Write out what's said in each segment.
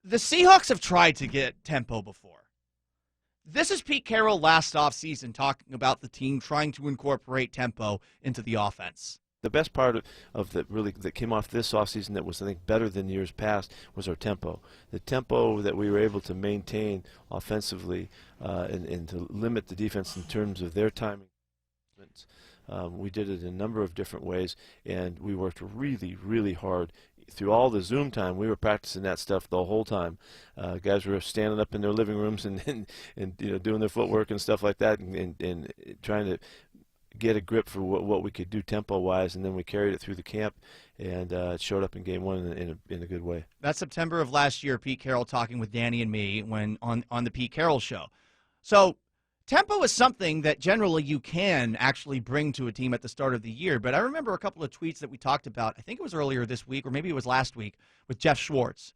The Seahawks have tried to get tempo before. This is Pete Carroll last offseason talking about the team trying to incorporate tempo into the offense. The best part of that came off this offseason that was, I think, better than years past was our tempo. The tempo that we were able to maintain offensively and to limit the defense in terms of their timing. We did it in a number of different ways, and we worked really, really hard. Through all the Zoom time, we were practicing that stuff the whole time. Guys were standing up in their living rooms and doing their footwork and stuff like that, and trying to get a grip for what we could do tempo-wise, and then we carried it through the camp, and it showed up in game one in a good way. That's September of last year, Pete Carroll talking with Danny and me when on the Pete Carroll Show. So tempo is something that generally you can actually bring to a team at the start of the year, but I remember a couple of tweets that we talked about, I think it was earlier this week, or maybe it was last week, with Jeff Schwartz.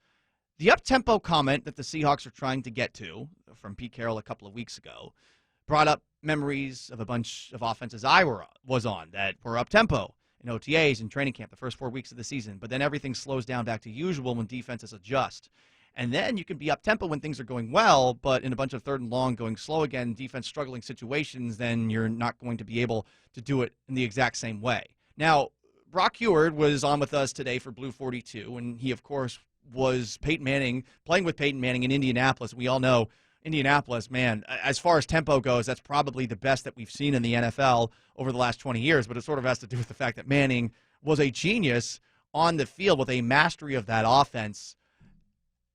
The up-tempo comment that the Seahawks are trying to get to from Pete Carroll a couple of weeks ago brought up memories of a bunch of offenses I was on that were up-tempo in OTAs and training camp the first 4 weeks of the season, but then everything slows down back to usual when defenses adjust. And then you can be up-tempo when things are going well, but in a bunch of third and long going slow again, defense struggling situations, then you're not going to be able to do it in the exact same way. Now, Brock Huard was on with us today for Blue 42, and he, of course, was Peyton Manning, playing with Peyton Manning in Indianapolis. We all know Indianapolis, man, as far as tempo goes, that's probably the best that we've seen in the NFL over the last 20 years, but it sort of has to do with the fact that Manning was a genius on the field with a mastery of that offense.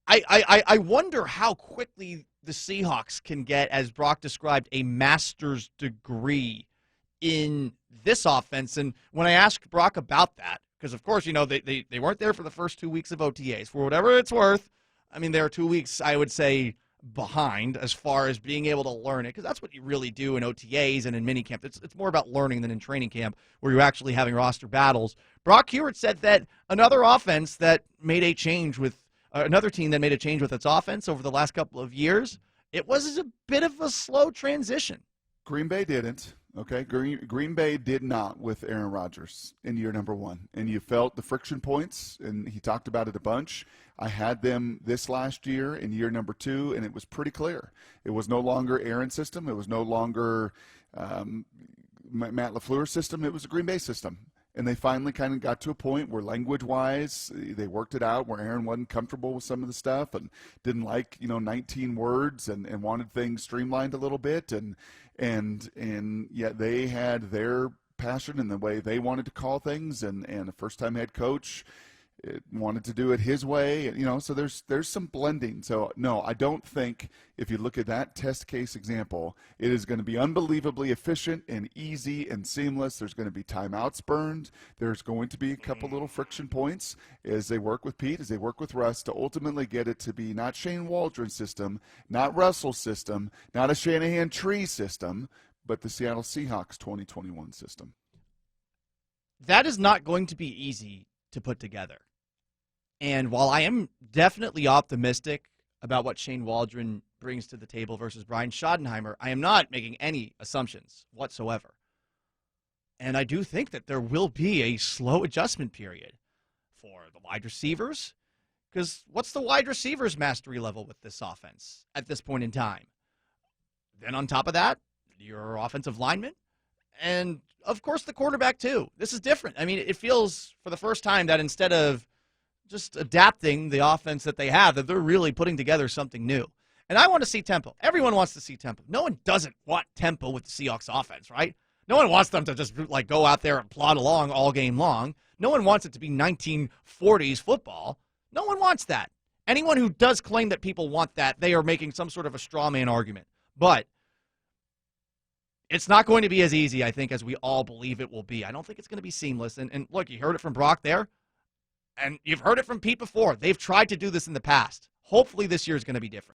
I wonder how quickly the Seahawks can get, as Brock described, a master's degree in this offense. And when I asked Brock about that, because, of course, they weren't there for the first 2 weeks of OTAs. For whatever it's worth, I mean, there are 2 weeks, I would say, behind as far as being able to learn it, because that's what you really do in OTAs and in minicamp. It's more about learning than in training camp where you're actually having roster battles. Brock Huard said that another offense that made a change with another team that made a change with its offense over the last couple of years, it was a bit of a slow transition. Green Bay didn't. Okay, Green Bay did not with Aaron Rodgers in year number one. And you felt the friction points, and he talked about it a bunch. I had them this last year in year number two, and it was pretty clear. It was no longer Aaron's system. It was no longer Matt LaFleur's system. It was a Green Bay system. And they finally kind of got to a point where language-wise, they worked it out where Aaron wasn't comfortable with some of the stuff and didn't like, 19 words and wanted things streamlined a little bit. And yet they had their passion and the way they wanted to call things. And a first-time head coach wanted to do it his way. So there's some blending. So, no, I don't think if you look at that test case example, it is going to be unbelievably efficient and easy and seamless. There's going to be timeouts burned. There's going to be a couple little friction points as they work with Pete, as they work with Russ to ultimately get it to be not Shane Waldron's system, not Russell's system, not a Shanahan tree system, but the Seattle Seahawks 2021 system. That is not going to be easy to put together. And while I am definitely optimistic about what Shane Waldron brings to the table versus Brian Schottenheimer, I am not making any assumptions whatsoever. And I do think that there will be a slow adjustment period for the wide receivers, because what's the wide receivers' mastery level with this offense at this point in time? Then on top of that, your offensive linemen, and of course the quarterback too. This is different. I mean, it feels for the first time that instead of just adapting the offense that they have, that they're really putting together something new. And I want to see tempo. Everyone wants to see tempo. No one doesn't want tempo with the Seahawks offense, right? No one wants them to just go out there and plod along all game long. No one wants it to be 1940s football. No one wants that. Anyone who does claim that people want that, they are making some sort of a straw man argument. But it's not going to be as easy, I think, as we all believe it will be. I don't think it's going to be seamless. And look, you heard it from Brock there. And you've heard it from Pete before. They've tried to do this in the past. Hopefully this year is going to be different.